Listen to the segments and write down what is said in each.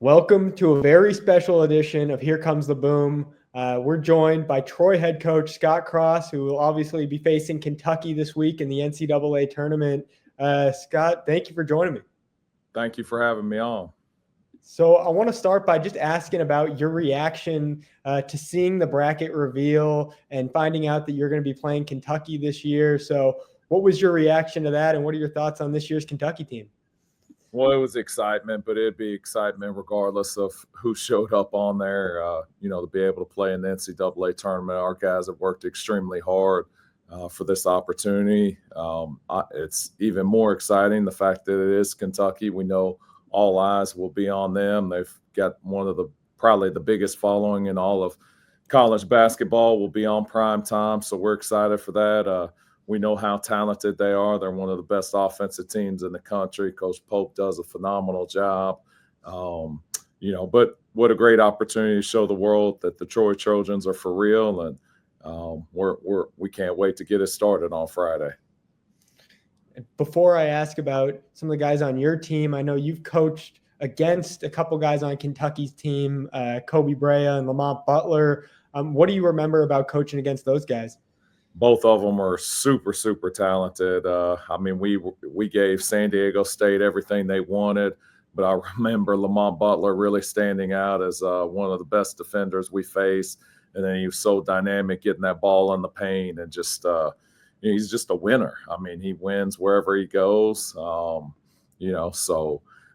Welcome to a very special edition of Here Comes the Boom. We're joined by Troy head coach Scott Cross, who will obviously be facing Kentucky this week in the NCAA tournament. Scott, thank you for joining me. Thank you for having me on. So I want to start by just asking about your reaction to seeing the bracket reveal and finding out that you're going to be playing Kentucky this year. So what was your reaction to that, and what are your thoughts on this year's Kentucky team? Well, it was excitement, but it'd be excitement regardless of who showed up on there. To be able to play in the NCAA tournament, our guys have worked extremely hard for this opportunity. It's even more exciting the fact that it is Kentucky. We know all eyes will be on them. They've got probably the biggest following in all of college basketball. Will be on prime time, so we're excited for that. We know how talented they are. They're one of the best offensive teams in the country. Coach Pope does a phenomenal job. But what a great opportunity to show the world that the Troy Trojans are for real, and we can't wait to get it started on Friday. Before I ask about some of the guys on your team, I know you've coached against a couple guys on Kentucky's team, Kobe Brea and Lamont Butler. What do you remember about coaching against those guys? Both of them are super, super talented. We gave San Diego State everything they wanted, but I remember Lamont Butler really standing out as one of the best defenders we faced. And then he was so dynamic getting that ball in the paint and just he's just a winner. He wins wherever he goes. So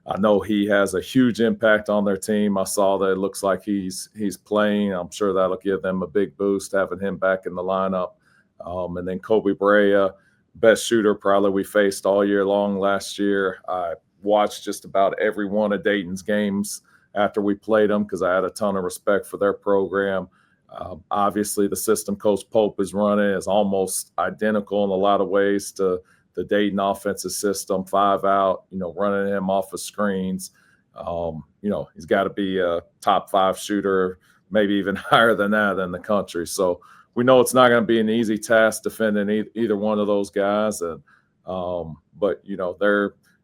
I know he has a huge impact on their team. I saw that it looks like he's playing. I'm sure that'll give them a big boost having him back in the lineup. And then Kobe Brea, best shooter probably we faced all year long last year. I watched just about every one of Dayton's games after we played them because I had a ton of respect for their program. Obviously, the system Coach Pope is running is almost identical in a lot of ways to the Dayton offensive system, 5 out, running him off of screens. He's got to be a top 5 shooter, maybe even higher than that in the country. So we know it's not going to be an easy task defending either one of those guys. But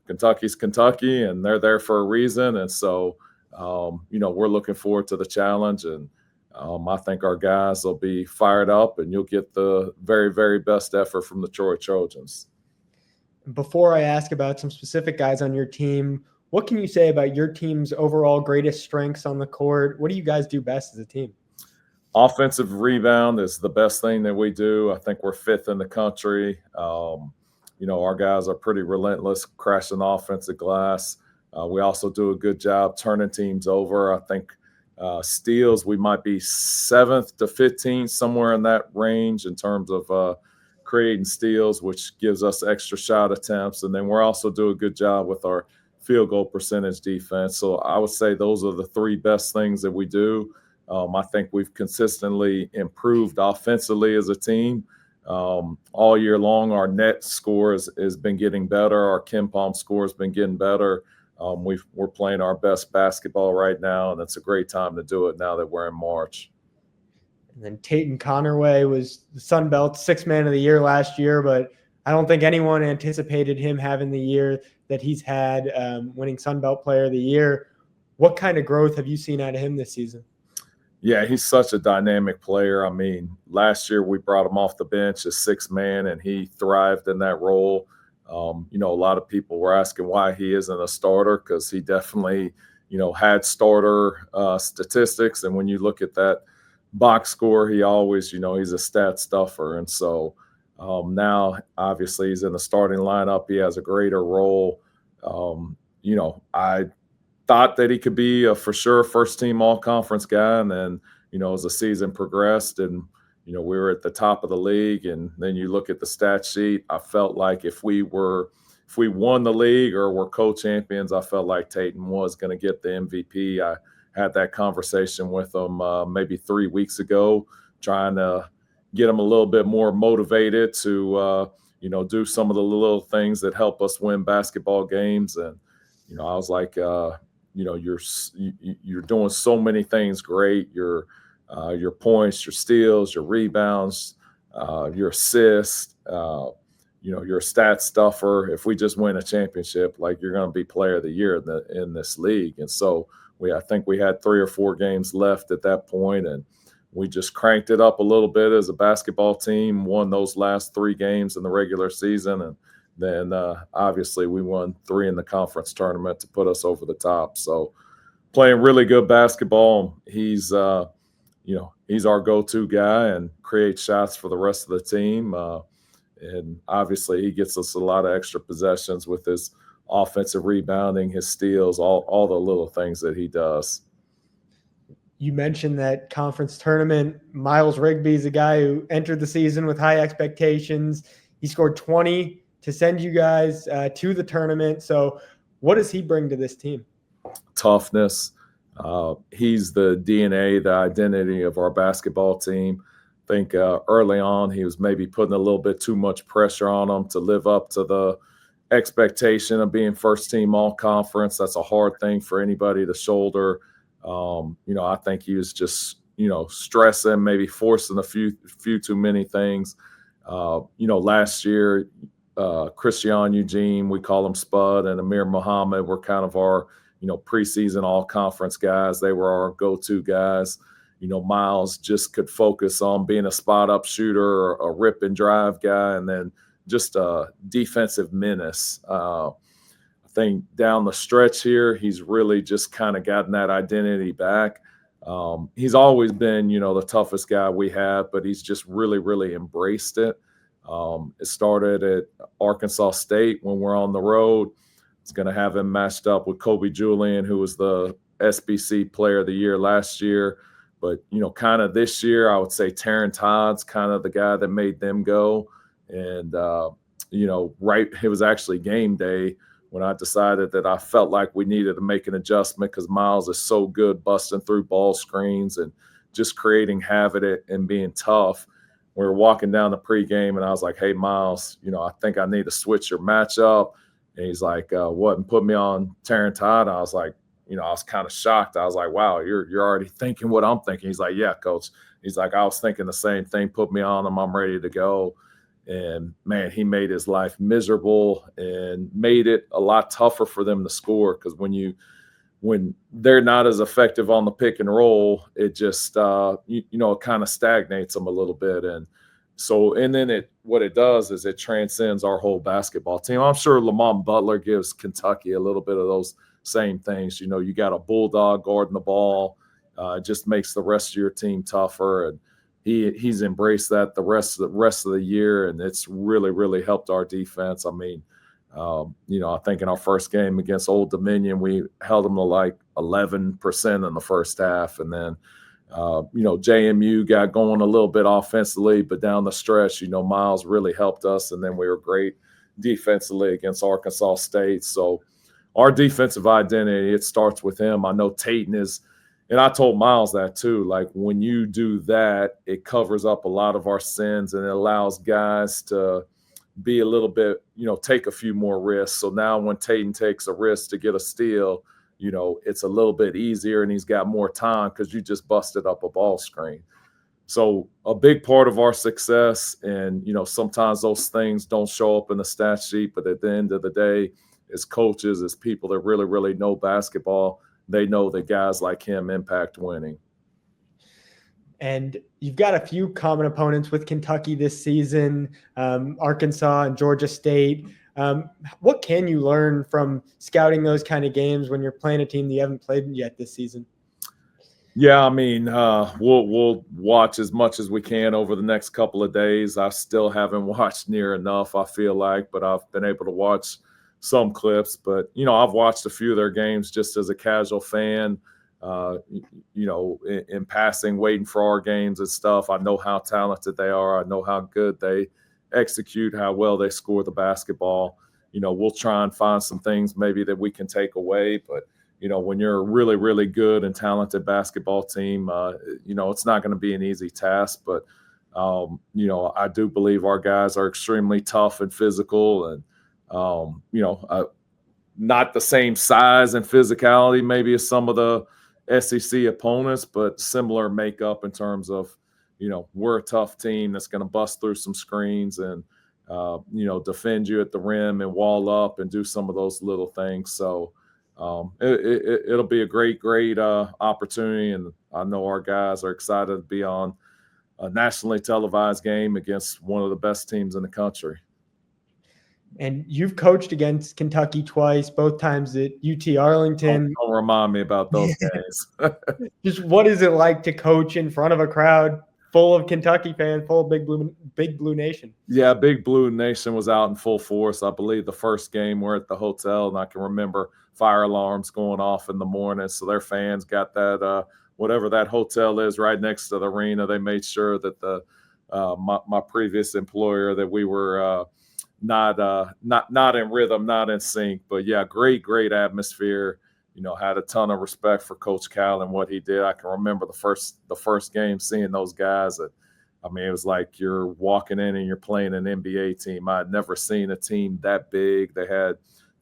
Kentucky's Kentucky, and they're there for a reason. And so, we're looking forward to the challenge. And I think our guys will be fired up, and you'll get the very, very best effort from the Troy Trojans. Before I ask about some specific guys on your team, what can you say about your team's overall greatest strengths on the court? What do you guys do best as a team? Offensive rebound is the best thing that we do. I think we're 5th in the country. Our guys are pretty relentless, crashing offensive glass. We also do a good job turning teams over. I think steals, we might be 7th to 15th, somewhere in that range in terms of creating steals, which gives us extra shot attempts. And then we're also doing a good job with our field goal percentage defense. So I would say those are the 3 best things that we do. I think we've consistently improved offensively as a team. All year long, our net score has been getting better. Our KenPom score has been getting better. We're playing our best basketball right now, and it's a great time to do it now that we're in March. And then Tatum Connerway was the Sun Belt 6th man of the year last year, but I don't think anyone anticipated him having the year that he's had, winning Sun Belt Player of the Year. What kind of growth have you seen out of him this season? Yeah, he's such a dynamic player. Last year we brought him off the bench as 6th man, and he thrived in that role. A lot of people were asking why he isn't a starter because he definitely, had starter statistics. And when you look at that box score, he always, he's a stat stuffer. And so now, obviously, he's in the starting lineup. He has a greater role. I thought that he could be a for sure first-team all-conference guy. And then, as the season progressed and, we were at the top of the league, and then you look at the stat sheet, I felt like if we won the league or were co-champions, I felt like Tatum was going to get the MVP. I had that conversation with him maybe 3 weeks ago, trying to get him a little bit more motivated to, do some of the little things that help us win basketball games. And, I was like, you're doing so many things great. Your points, your steals, your rebounds, your assists, you're a stat stuffer. If we just win a championship, like, you're going to be player of the year in this league. And so I think we had 3 or 4 games left at that point, and we just cranked it up a little bit as a basketball team, won those last 3 games in the regular season, and then obviously we won 3 in the conference tournament to put us over the top. So playing really good basketball. He's he's our go-to guy and creates shots for the rest of the team. And obviously he gets us a lot of extra possessions with his offensive rebounding, his steals, all the little things that he does. You mentioned that conference tournament. Miles Rigby is a guy who entered the season with high expectations. He scored 20 to send you guys to the tournament. So what does he bring to this team? Toughness. He's the DNA, the identity of our basketball team. I think early on he was maybe putting a little bit too much pressure on him to live up to the expectation of being first team all conference. That's a hard thing for anybody to shoulder. I think he was just, stressing, maybe forcing a few too many things. Last year, Christian Eugene, we call him Spud, and Amir Muhammad were kind of our, preseason all conference guys. They were our go-to guys. Miles just could focus on being a spot up shooter, a rip and drive guy, and then just a defensive menace. I think down the stretch here, he's really just kind of gotten that identity back. He's always been, the toughest guy we have, but he's just really, really embraced it. It started at Arkansas State when we're on the road. It's going to have him matched up with Kobe Julian, who was the SBC Player of the Year last year. But, kind of this year, I would say Taryn Todd's kind of the guy that made them go. And, it was actually game day when I decided that I felt like we needed to make an adjustment because Miles is so good busting through ball screens and just creating havoc and being tough. We were walking down the pregame, and I was like, hey, Miles, I think I need to switch your matchup. And he's like, what? And put me on Taryn Todd. I was like, I was kind of shocked. I was like, wow, you're already thinking what I'm thinking. He's like, yeah, coach. He's like, I was thinking the same thing. Put me on him. I'm ready to go. And, man, he made his life miserable and made it a lot tougher for them to score because when they're not as effective on the pick and roll, it just, it kind of stagnates them a little bit. And so, and then what it does is it transcends our whole basketball team. I'm sure Lamont Butler gives Kentucky a little bit of those same things. You got a bulldog guarding the ball. It just makes the rest of your team tougher. And he's embraced that the rest of the year, and it's really, really helped our defense. I mean, I think in our first game against Old Dominion, we held them to like 11% in the first half, and then JMU got going a little bit offensively, but down the stretch, Miles really helped us, and then we were great defensively against Arkansas State. So our defensive identity, it starts with him. I know Tayton is. And I told Miles that too. Like when you do that, it covers up a lot of our sins and it allows guys to be a little bit, take a few more risks. So now when Tayton takes a risk to get a steal, it's a little bit easier and he's got more time because you just busted up a ball screen. So a big part of our success, and, sometimes those things don't show up in the stat sheet, but at the end of the day, as coaches, as people that really, really know basketball, they know that guys like him impact winning. And you've got a few common opponents with Kentucky this season, Arkansas and Georgia State. What can you learn from scouting those kind of games when you're playing a team that you haven't played yet this season? Yeah, I mean, we'll watch as much as we can over the next couple of days. I still haven't watched near enough, I feel like, but I've been able to watch some clips. But, I've watched a few of their games just as a casual fan, in passing, waiting for our games and stuff. I know how talented they are. I know how good they execute, how well they score the basketball. We'll try and find some things maybe that we can take away. But, when you're a really, really good and talented basketball team, it's not going to be an easy task. But, I do believe our guys are extremely tough and physical and, not the same size and physicality maybe as some of the SEC opponents, but similar makeup in terms of, we're a tough team that's going to bust through some screens and, defend you at the rim and wall up and do some of those little things. So, It'll be a great opportunity, and I know our guys are excited to be on a nationally televised game against one of the best teams in the country. And you've coached against Kentucky twice, both times at UT Arlington. Don't remind me about those games. Just what is it like to coach in front of a crowd full of Kentucky fans, full of Big Blue Nation? Yeah, Big Blue Nation was out in full force. I believe the first game we're at the hotel, and I can remember fire alarms going off in the morning. So their fans got that whatever that hotel is right next to the arena. They made sure that the my previous employer that we were not in rhythm, not in sync. But yeah, great atmosphere. Had a ton of respect for Coach Cal and what he did. I can remember the first game seeing those guys. It was like you're walking in and you're playing an NBA team. I had never seen a team that big. They had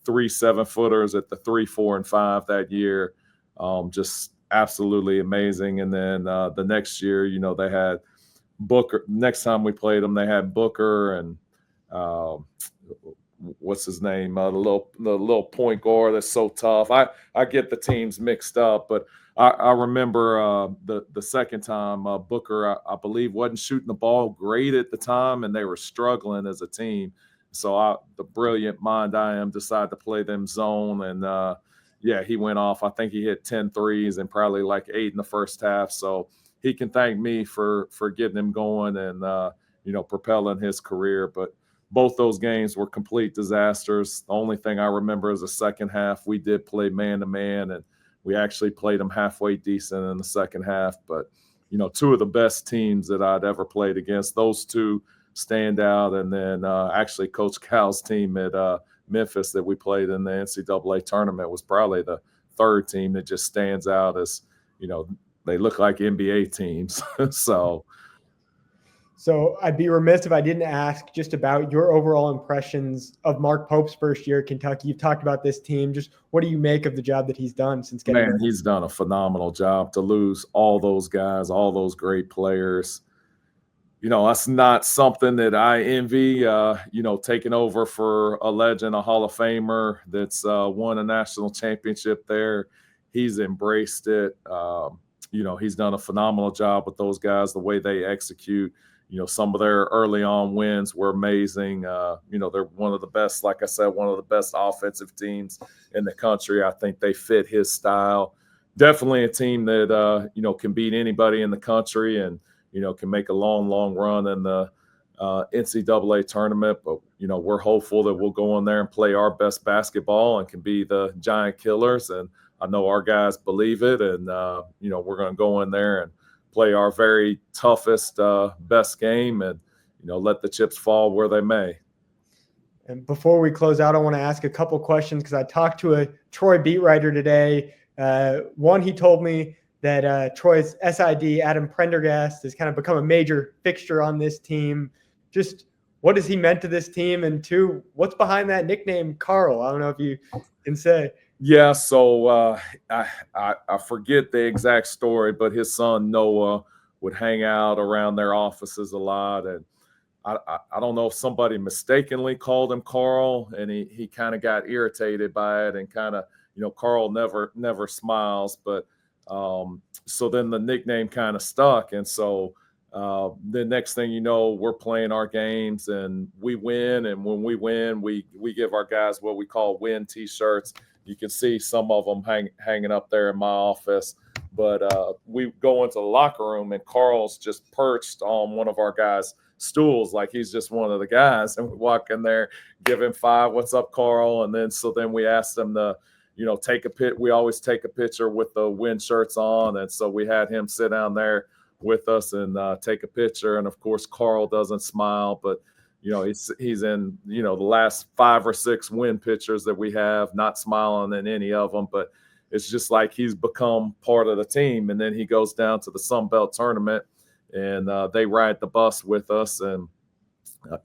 3 7-footers at the 3, 4, and 5 that year. Just absolutely amazing. And then the next year, they had Booker. Next time we played them, they had Booker and what's his name? The little point guard that's so tough. I get the teams mixed up, but I remember the second time Booker, I believe, wasn't shooting the ball great at the time, and they were struggling as a team. So the brilliant mind I am, decided to play them zone, and he went off. I think he hit 10 threes and probably like 8 in the first half. So he can thank me for getting him going and propelling his career. But both those games were complete disasters. The only thing I remember is the second half. We did play man-to-man, and we actually played them halfway decent in the second half. But, 2 of the best teams that I'd ever played against, those 2 stand out. And then actually Coach Cal's team at Memphis that we played in the NCAA tournament was probably the third team that just stands out as, they look like NBA teams. So I'd be remiss if I didn't ask just about your overall impressions of Mark Pope's first year at Kentucky. You've talked about this team. Just what do you make of the job that he's done since getting there? He's done a phenomenal job. To lose all those guys, all those great players, that's not something that I envy, taking over for a legend, a Hall of Famer that's won a national championship there. He's embraced it. He's done a phenomenal job with those guys, the way they execute. Some of their early on wins were amazing. They're one of the best, like I said, one of the best offensive teams in the country. I think they fit his style. Definitely a team that, can beat anybody in the country and, can make a long run in the NCAA tournament. But, we're hopeful that we'll go in there and play our best basketball and can be the giant killers. And I know our guys believe it. And, we're going to go in there and play our very toughest, best game and, let the chips fall where they may. And before we close out, I want to ask a couple questions because I talked to a Troy beat writer today. One, he told me that Troy's SID, Adam Prendergast, has kind of become a major fixture on this team. Just what has he meant to this team? And 2, what's behind that nickname, Carl? I don't know if you can say. Yeah, so I forget the exact story, but his son Noah would hang out around their offices a lot, and I don't know if somebody mistakenly called him Carl, and he kind of got irritated by it, and kind of Carl never smiles, but so then the nickname kind of stuck, and so the next thing you know, we're playing our games and we win, and when we win, we give our guys what we call win T-shirts. You can see some of them hanging up there in my office. But we go into the locker room, and Carl's just perched on one of our guys' stools like he's just one of the guys. And we walk in there, give him 5, "What's up, Carl?" And then we asked him to, take a pit. We always take a picture with the win shirts on. And so we had him sit down there with us and take a picture. And, of course, Carl doesn't smile, but he's in, the last 5 or 6 win pictures that we have, not smiling in any of them, but it's just like he's become part of the team. And then he goes down to the Sun Belt tournament and they ride the bus with us, and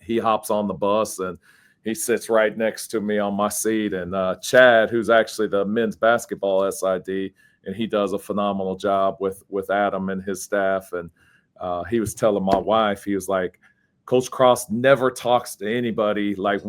he hops on the bus and he sits right next to me on my seat. And Chad, who's actually the men's basketball SID, and he does a phenomenal job with Adam and his staff. And he was telling my wife, he was like, Coach Cross never talks to anybody like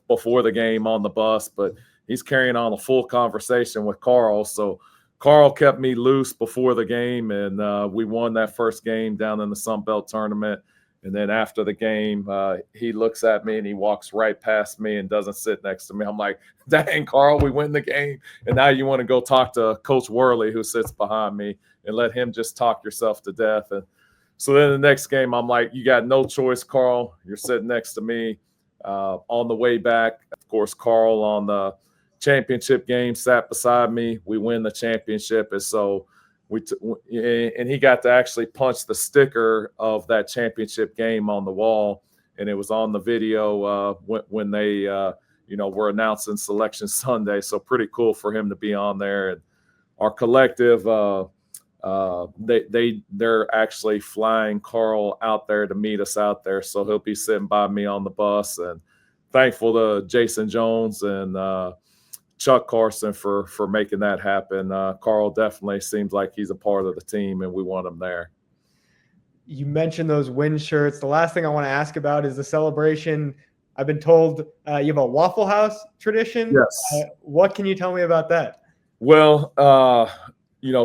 before the game on the bus, but he's carrying on a full conversation with Carl. So Carl kept me loose before the game, and we won that first game down in the Sun Belt tournament. And then after the game, he looks at me and he walks right past me and doesn't sit next to me. I'm like, dang, Carl, we win the game. And now you want to go talk to Coach Worley, who sits behind me, and let him just talk yourself to death. And so then the next game, I'm like, you got no choice, Carl. You're sitting next to me. On the way back, of course, Carl on the championship game sat beside me. We win the championship. And so and he got to actually punch the sticker of that championship game on the wall, and it was on the video when they were announcing Selection Sunday. So pretty cool for him to be on there. And our collective, they're actually flying Carl out there to meet us out there, so he'll be sitting by me on the bus. And thankful to Jason Jones and Chuck Carson for making that happen. Carl definitely seems like he's a part of the team, and we want him there. You mentioned those win shirts. The last thing I want to ask about is the celebration. I've been told you have a Waffle House tradition. Yes. What can you tell me about that? Well,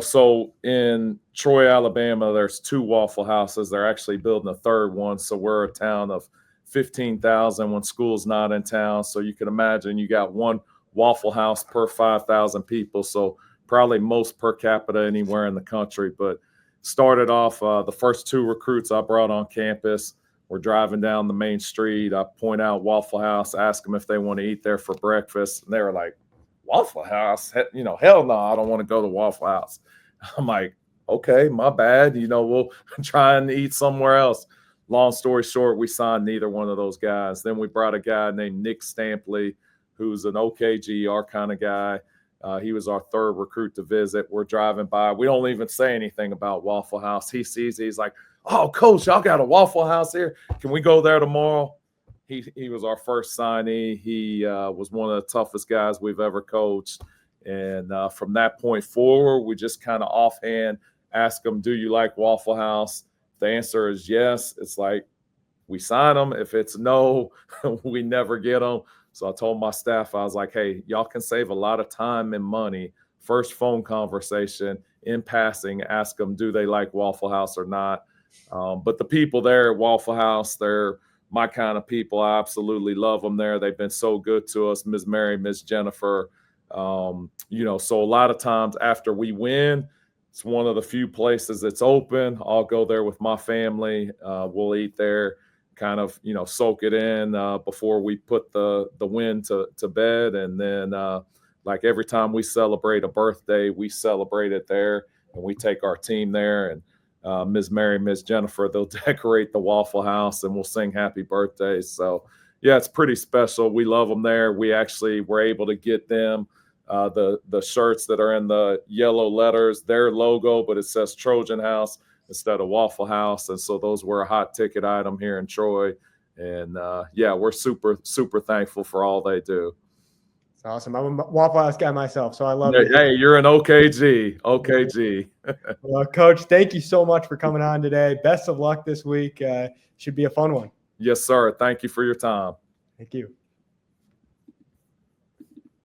so in Troy, Alabama, there's 2 Waffle Houses. They're actually building a third one. So we're a town of 15,000 when school's not in town. So you can imagine you got one Waffle House per 5,000 people. So probably most per capita anywhere in the country. But started off the first 2 recruits I brought on campus. We're driving down the main street. I point out Waffle House, ask them if they want to eat there for breakfast. And they were like, Waffle House? Hell no, I don't want to go to Waffle House. I'm like, okay, my bad. We'll try and eat somewhere else. Long story short, we signed neither one of those guys. Then we brought a guy named Nick Stampley, who's an OKG, our kind of guy. He was our 3rd recruit to visit. We're driving by. We don't even say anything about Waffle House. He sees it. He's like, oh, Coach, y'all got a Waffle House here. Can we go there tomorrow? He was our first signee. He was one of the toughest guys we've ever coached. And from that point forward, we just kind of offhand ask him, do you like Waffle House? If the answer is yes, it's like we sign them. If it's no, we never get them. So I told my staff, I was like, hey, y'all can save a lot of time and money. First phone conversation, in passing, ask them, do they like Waffle House or not? But the people there at Waffle House, they're my kind of people. I absolutely love them there. They've been so good to us, Ms. Mary, Ms. Jennifer. So a lot of times after we win, it's one of the few places that's open. I'll go there with my family. We'll eat there, kind of, soak it in before we put the win to bed. And then like every time we celebrate a birthday, we celebrate it there, and we take our team there. And Ms. Mary, Ms. Jennifer, they'll decorate the Waffle House, and we'll sing happy birthdays. So, yeah, it's pretty special. We love them there. We actually were able to get them the shirts that are in the yellow letters, their logo, but it says Trojan House instead of Waffle House. And so those were a hot ticket item here in Troy. And, we're super, super thankful for all they do. It's awesome. I'm a Waffle House guy myself, so I love it. Hey, you're an OKG. OKG. Well, Coach, thank you so much for coming on today. Best of luck this week. Should be a fun one. Yes, sir. Thank you for your time. Thank you.